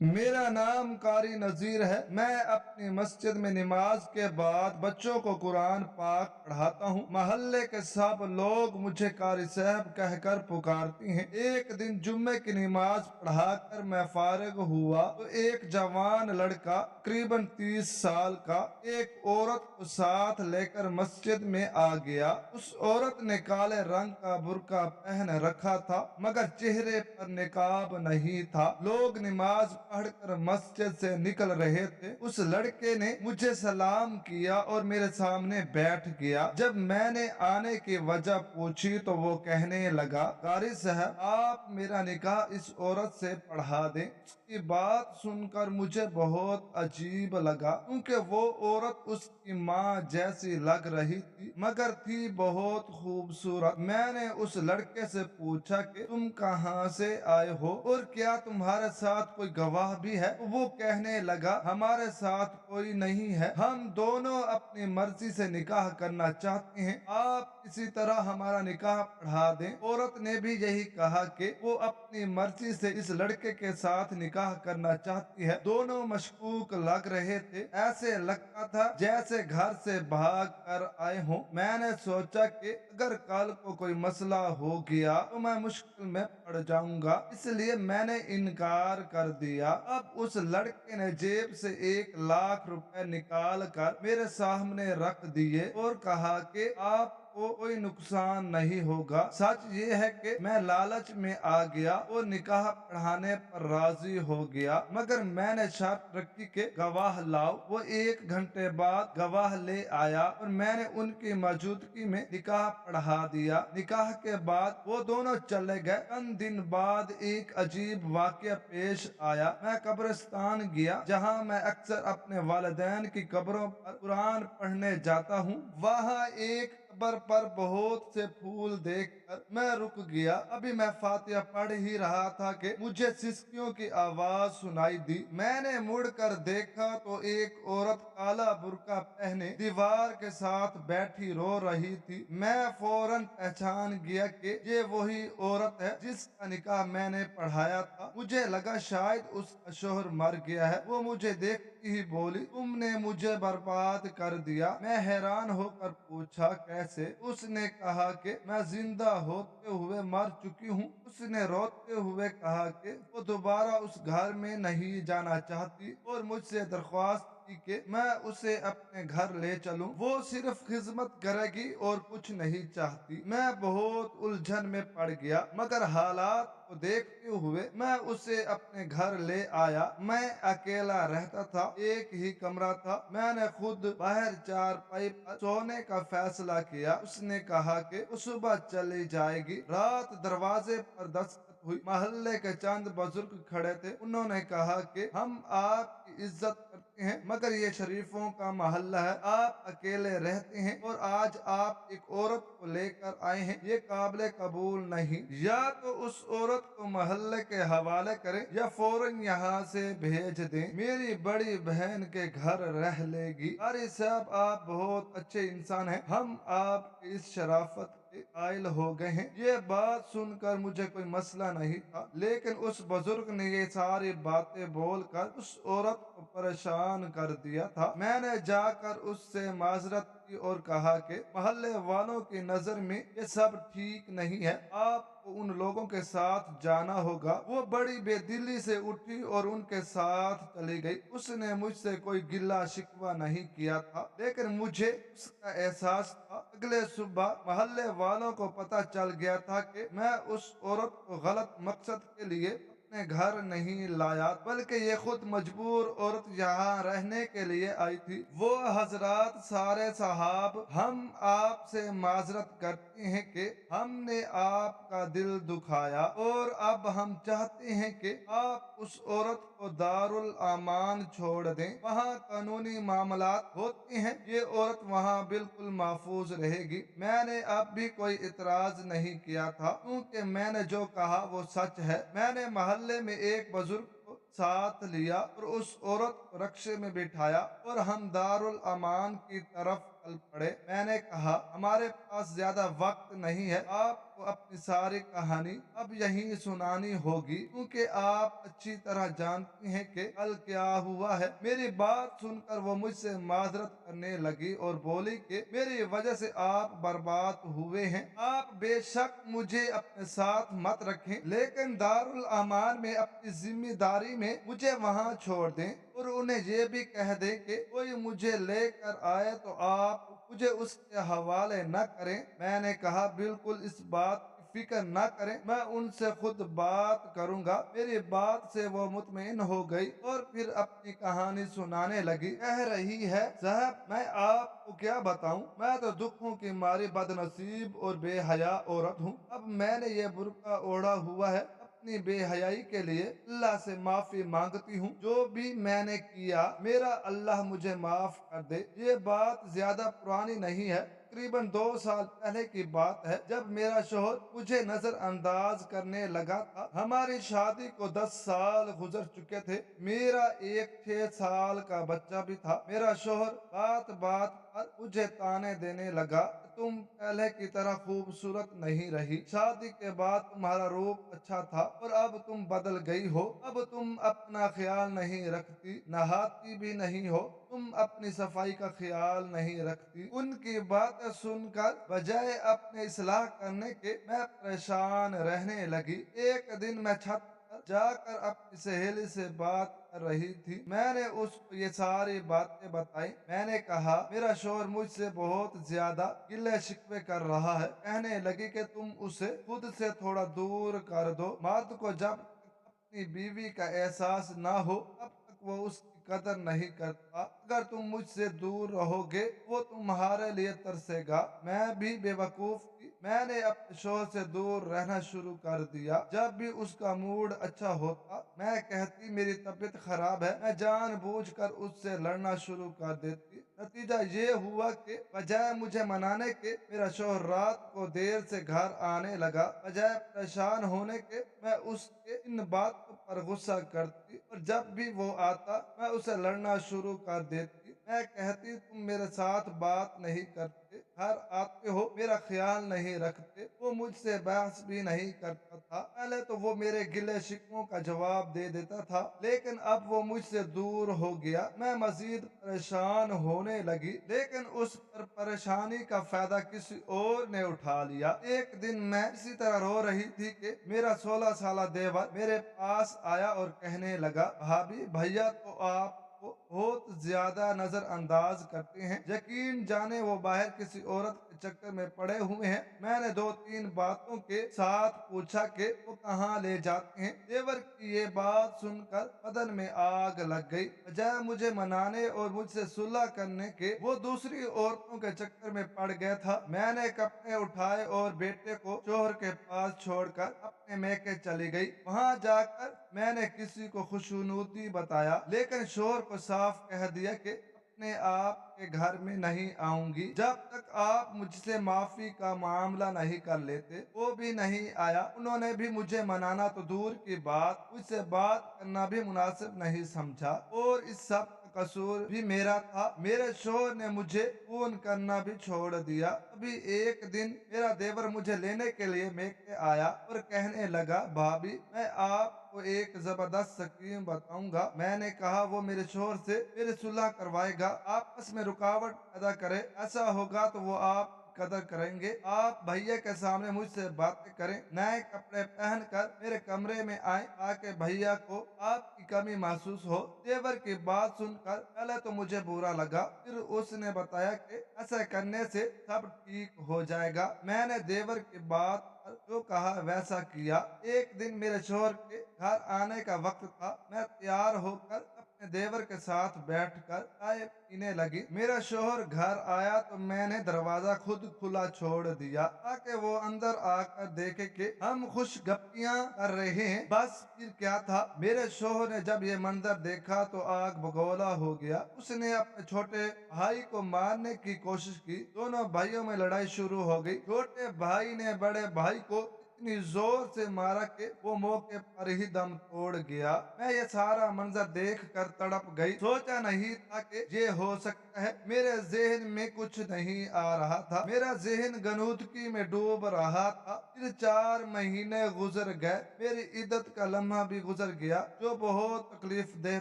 मेरा नाम कारी नजीर है। मैं अपनी मस्जिद में नमाज के बाद बच्चों को कुरान पाक पढ़ाता हूँ। मोहल्ले के सब लोग मुझे कारी साहब कहकर पुकारती हैं। एक दिन जुम्मे की नमाज पढ़ाकर मैं फारिग हुआ तो एक जवान लड़का तकरीबन 30 साल का एक औरत को साथ लेकर मस्जिद में आ गया। उस औरत ने काले रंग का बुर्का पहन रखा था मगर चेहरे पर निकाब नहीं था। लोग नमाज पढ़कर मस्जिद से निकल रहे थे। उस लड़के ने मुझे सलाम किया और मेरे सामने बैठ गया। जब मैंने आने की वजह पूछी तो वो कहने लगा, कारी साहब आप मेरा निकाह इस औरत से पढ़ा दें। उसकी बात सुनकर मुझे बहुत अजीब लगा क्योंकि वो औरत उसकी माँ जैसी लग रही थी मगर थी बहुत खूबसूरत। मैंने उस लड़के से पूछा कि तुम कहाँ से आए हो और क्या तुम्हारे साथ कोई गवाह भी है? वो कहने लगा, हमारे साथ कोई नहीं है, हम दोनों अपनी मर्जी से निकाह करना चाहते हैं, आप किसी तरह हमारा निकाह पढ़ा दें। औरत ने भी यही कहा कि वो अपनी मर्जी से इस लड़के के साथ निकाह करना चाहती है। दोनों मशकूक लग रहे थे, ऐसे लगता था जैसे घर से भाग कर आए हों। मैंने सोचा कि अगर कल को कोई मसला हो गया तो मैं मुश्किल में पड़ जाऊंगा, इसलिए मैंने इनकार कर दिया। अब उस लड़के ने जेब से 1 लाख रुपए निकाल कर मेरे सामने रख दिए और कहा कि आपको कोई नुकसान नहीं होगा। सच ये है कि मैं लालच में आ गया और निकाह पढ़ाने पर राजी हो गया मगर मैंने शर्त रखी कि गवाह लाओ। वो 1 घंटे बाद गवाह ले आया और मैंने उनकी मौजूदगी में निकाह पढ़ा दिया। निकाह के बाद वो दोनों चले गए। चंद दिन बाद एक अजीब वाकया पेश आया। मैं कब्रिस्तान गया जहाँ मैं अक्सर अपने वालिदैन की कब्रों पर कुरान पढ़ने जाता हूँ। वहाँ एक कब्र पर बहुत से फूल देखकर मैं रुक गया। अभी मैं फातिहा पढ़ ही रहा था कि मुझे सिसकियों की आवाज सुनाई दी। मैंने मुड़कर देखा तो एक औरत काला बुर्का पहने दीवार के साथ बैठी रो रही थी। मैं फौरन पहचान गया कि ये वही औरत है जिसका निकाह मैंने पढ़ाया था। मुझे लगा शायद उसका शोहर मर गया है। वो मुझे देखती ही बोली, तुमने मुझे बर्बाद कर दिया। मैं हैरान होकर पूछा, कैसे? उसने कहा कि मैं जिंदा होते हुए मर चुकी हूँ। उसने रोते हुए कहा कि वो दोबारा उस घर में नहीं जाना चाहती और मुझसे दरख्वास्त की कि मैं उसे अपने घर ले चलूं। वो सिर्फ खिदमत करेगी और कुछ नहीं चाहती। मैं बहुत उलझन में पड़ गया मगर हालात को देखते हुए मैं उसे अपने घर ले आया। मैं अकेला रहता था, एक ही कमरा था। मैंने खुद बाहर चारपाई पर सोने का फैसला किया। उसने कहा कि वो सुबह चली जाएगी। रात दरवाजे पर दस्तक हुई। मोहल्ले के चंद बुजुर्ग खड़े थे। उन्होंने कहा कि हम आपकी इज्जत करते हैं मगर ये शरीफों का मोहल्ला है, आप अकेले रहते हैं और आज आप एक औरत को लेकर आए हैं, ये काबिल कबूल नहीं। या तो उस औरत को मोहल्ले के हवाले करें या फौरन यहाँ से भेज दें, मेरी बड़ी बहन के घर रह लेगी। अरे साहब आप बहुत अच्छे इंसान हैं, हम आपकी इस शराफत के कायल हो गए हैं। ये बात सुनकर मुझे कोई मसला नहीं था लेकिन उस बुजुर्ग ने ये सारी बातें बोलकर उस औरत को परेशान कर दिया था। मैंने जाकर उससे माजरत की और कहा कि मोहल्ले वालों की नजर में ये सब ठीक नहीं है, आपको उन लोगों के साथ जाना होगा। वो बड़ी बेदिली से उठी और उनके साथ चली गई। उसने मुझसे कोई गिला शिकवा नहीं किया था लेकिन मुझे उसका एहसास था। अगले सुबह मोहल्ले वालों को पता चल गया था कि मैं उस औरत को गलत मकसद के लिए अपने घर नहीं लाया बल्कि ये खुद मजबूर औरत यहाँ रहने के लिए आई थी। वो हजरात सारे साहब, हम आपसे माजरत करते हैं कि हमने आपका दिल दुखाया और अब हम चाहते हैं कि आप उस औरत को दारुल अमान छोड़ दें। वहाँ कानूनी मामलात होते हैं, ये औरत वहाँ बिल्कुल महफूज रहेगी। मैंने अब भी कोई इतराज नहीं किया था क्योंकि मैंने जो कहा वो सच है। मैंने मोहल्ले में एक बुजुर्ग को साथ लिया और उस औरत को रक्शे में बिठाया और हम दारुल अमान की तरफ पल पड़े। मैंने कहा, हमारे पास ज्यादा वक्त नहीं है, आपको अपनी सारी कहानी अब यहीं सुनानी होगी, क्योंकि आप अच्छी तरह जानती हैं कि कल क्या हुआ है। मेरी बात सुनकर वो मुझसे माजरत करने लगी और बोली कि मेरी वजह से आप बर्बाद हुए हैं। आप बेशक मुझे अपने साथ मत रखें, लेकिन दारुल अमान में अपनी जिम्मेदारी में मुझे वहाँ छोड़ दें और उन्हें ये भी कह दें कि कोई मुझे लेकर आए तो आप मुझे उसके हवाले न करें। मैंने कहा, बिल्कुल इस बात की फिक्र न करें, मैं उनसे खुद बात करूंगा। मेरी बात से वो मुतमईन हो गई और फिर अपनी कहानी सुनाने लगी। कह रही है, साहब मैं आपको क्या बताऊं, मैं तो दुखों की मारी बदनसीब और बेहया औरत हूँ। अब मैंने ये बुर्का ओढ़ा हुआ है, अपनी बेहयाई के लिए अल्लाह से माफी मांगती हूँ। जो भी मैंने किया मेरा अल्लाह मुझे माफ कर दे। ये बात ज्यादा पुरानी नहीं है, तकरीबन 2 साल पहले की बात है, जब मेरा शोहर मुझे नजरअंदाज करने लगा था। हमारी शादी को 10 साल गुजर चुके थे। मेरा एक 6 साल का बच्चा भी था। मेरा शोहर बात बात पर मुझे ताने देने लगा, तुम पहले की तरह खूबसूरत नहीं रही, शादी के बाद तुम्हारा रूप अच्छा था और अब तुम बदल गई हो। अब तुम अपना ख्याल नहीं रखती, नहाती भी नहीं हो, तुम अपनी सफाई का ख्याल नहीं रखती। उनकी बातें सुनकर बजाय अपने इस्लाह करने के मैं परेशान रहने लगी। एक दिन मैं छत पर जाकर अपनी सहेली से बात कर रही थी। मैंने उसको ये सारी बातें बताई। मैंने कहा, मेरा शोहर मुझसे बहुत ज्यादा गिले शिकवे कर रहा है। कहने लगी कि तुम उसे खुद से थोड़ा दूर कर दो। मर्द को जब तक अपनी बीवी का एहसास ना हो तब तक वो उसकी कदर नहीं करता। अगर तुम मुझसे दूर रहोगे वो तुम्हारे लिए तरसेगा। मैं भी बेवकूफ थी, मैंने अपने शोहर से दूर रहना शुरू कर दिया। जब भी उसका मूड अच्छा होता मैं कहती मेरी तबीयत खराब है, मैं जानबूझकर उससे लड़ना शुरू कर देती। नतीजा ये हुआ कि बजाय मुझे मनाने के मेरा शोहर रात को देर से घर आने लगा। बजाय परेशान होने के मैं उसके इन बातों पर गुस्सा करती और जब भी वो आता मैं उसे लड़ना शुरू कर देती। मैं कहती, तुम मेरे साथ बात नहीं करते, घर आते हो मेरा ख्याल नहीं रखते। वो मुझसे बहस भी नहीं करता था। पहले तो वो मेरे गिले शिकवों का जवाब दे देता था, लेकिन अब वो मुझसे दूर हो गया। मैं मजीद परेशान होने लगी, लेकिन उस पर परेशानी का फायदा किसी और ने उठा लिया। एक दिन मैं इसी तरह रो रही थी कि मेरा 16 साला देवर मेरे पास आया और कहने लगा, भाभी भैया तो आप को बहुत ज्यादा नजरअंदाज करते हैं, यकीन जाने वो बाहर किसी औरत के चक्कर में पड़े हुए हैं। मैंने 2-3 बातों के साथ पूछा कि वो कहाँ ले जाते हैं। देवर की ये बात सुनकर बदन में आग लग गई। बजाय मुझे मनाने और मुझसे सुलह करने के वो दूसरी औरतों के चक्कर में पड़ गया था। मैंने कपड़े उठाए और बेटे को शोहर के पास छोड़कर अपने मैके चली गई। वहां जाकर मैंने किसी को खुशनुदी बताया, लेकिन शोहर को साफ कह दिया कि अपने आप के घर में नहीं आऊंगी जब तक आप मुझसे माफी का मामला नहीं कर लेते। वो भी नहीं आया। उन्होंने भी मुझे मनाना तो दूर की बात, मुझसे बात करना भी मुनासिब नहीं समझा और इस सब का कसूर भी मेरा था। मेरे शोहर ने मुझे फोन करना भी छोड़ दिया। अभी एक दिन मेरा देवर मुझे लेने के लिए मेके आया और कहने लगा, भाभी मैं आपको एक जबरदस्त स्कीम बताऊंगा। मैंने कहा, वो मेरे शोहर से मेरी सुलह करवाएगा, आपस में रुकावट पैदा करे, ऐसा होगा तो वो आप कदर करेंगे। आप भैया के सामने मुझसे बातें करें, नए कपड़े पहनकर मेरे कमरे में आए ताकि भैया को आपकी कमी महसूस हो। देवर की बात सुनकर पहले तो मुझे बुरा लगा, फिर उसने बताया कि ऐसा करने से सब ठीक हो जाएगा। मैंने देवर की बात पर जो कहा वैसा किया। एक दिन मेरे शोहर के घर आने का वक्त था। मैं तैयार होकर अपने देवर के साथ बैठकर चाय पीने लगी। मेरा शोहर घर आया तो मैंने दरवाजा खुद खुला छोड़ दिया ताकि वो अंदर आकर देखे कि हम खुश गप्पियां कर रहे हैं। बस फिर क्या था, मेरे शोहर ने जब ये मंजर देखा तो आग बगोला हो गया। उसने अपने छोटे भाई को मारने की कोशिश की। दोनों भाइयों में लड़ाई शुरू हो गई। छोटे भाई ने बड़े भाई को इतनी जोर से मारा कि वो मौके पर ही दम तोड़ गया। मैं ये सारा मंजर देख कर तड़प गई। सोचा नहीं था कि ये हो सकता है। मेरे जहन में कुछ नहीं आ रहा था। मेरा जहन गनूदगी में डूब रहा था। फिर 4 महीने गुजर गए। मेरी इद्दत का लम्हा भी गुजर गया, जो बहुत तकलीफ देह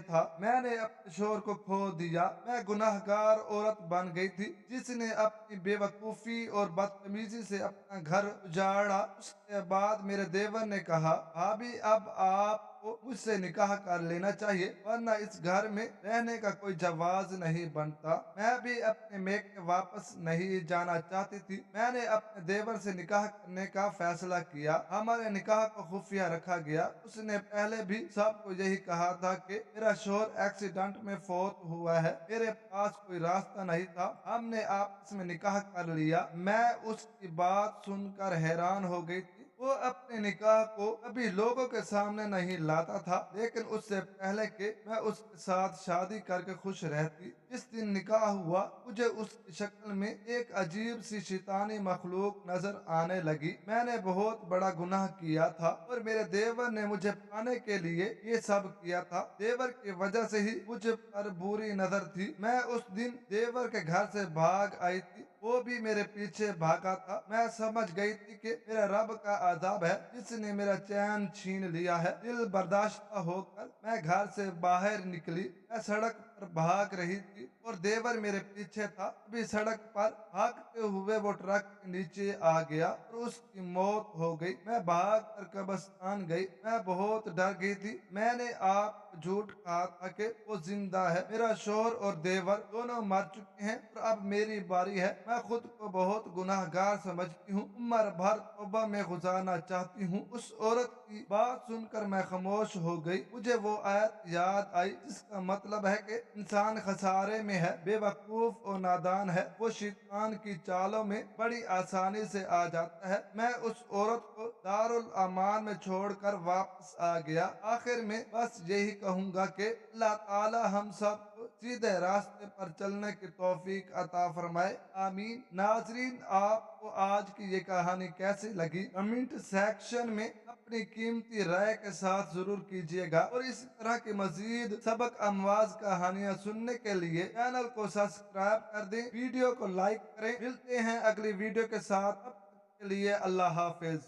था। मैंने अपने शोहर को खो दिया। मैं गुनाहगार औरत बन गई थी, जिसने अपनी बेवकूफी और बदतमीजी से अपना घर उजाड़ा। उसके बाद मेरे देवर ने कहा, भाभी अब आपको मुझसे निकाह कर लेना चाहिए, वरना इस घर में रहने का कोई जवाज नहीं बनता। मैं भी अपने मेके वापस नहीं जाना चाहती थी। मैंने अपने देवर से निकाह करने का फैसला किया। हमारे निकाह को खुफिया रखा गया। उसने पहले भी सबको यही कहा था कि मेरा शोहर एक्सीडेंट में फौत हुआ है। मेरे पास कोई रास्ता नहीं था। हमने आपस में निकाह कर लिया। मैं उसकी बात सुनकर हैरान हो गई थी। वो अपने निकाह को कभी लोगों के सामने नहीं लाता था, लेकिन उससे पहले कि मैं उसके साथ शादी करके खुश रहती। जिस दिन निकाह हुआ, मुझे उसकी शक्ल में एक अजीब सी शैतानी मखलूक नजर आने लगी। मैंने बहुत बड़ा गुनाह किया था और मेरे देवर ने मुझे पाने के लिए ये सब किया था। देवर की वजह से ही मुझ पर बुरी नजर थी। मैं उस दिन देवर के घर से भाग आई थी, वो भी मेरे पीछे भागा था। मैं समझ गई थी कि मेरा रब का अजाब है, जिसने मेरा चैन छीन लिया है। दिल बर्दाश्त होकर मैं घर से बाहर निकली। मैं सड़क पर भाग रही थी और देवर मेरे पीछे था। अभी सड़क पर भागते हुए वो ट्रक के नीचे आ गया और उसकी मौत हो गई। मैं भाग कर कब्रिस्तान गई। मैं बहुत डर गई थी। मैंने आप झूठ कहा था कि वो जिंदा है। मेरा शोहर और देवर दोनों मर चुके हैं और अब मेरी बारी है। मैं खुद को बहुत गुनाहगार समझती हूँ। उम्र भर तौबा में गुजारना चाहती हूँ। उस औरत की बात सुनकर मैं खामोश हो गई। मुझे वो आयत याद आई, जिसका मतलब है कि इंसान खसारे में है, बेवकूफ और नादान है। वो शैतान की चालों में बड़ी आसानी से आ जाता है। मैं उस औरत को दारुल अमान में छोड़कर वापस आ गया। आखिर में बस यही कहूंगा कि अल्लाह ताला हम सब को सीधे रास्ते पर चलने की तौफीक अता फरमाए। आमीन। नाजरीन, आपको आज की ये कहानी कैसी लगी, कमेंट सेक्शन में अपनी कीमती राय के साथ जरूर कीजिएगा और इस तरह की मजीद सबक अमवाज कहानियां सुनने के लिए चैनल को सब्सक्राइब कर दें, वीडियो को लाइक करें। मिलते हैं अगली वीडियो के साथ, तब तक के लिए अल्लाह हाफिज।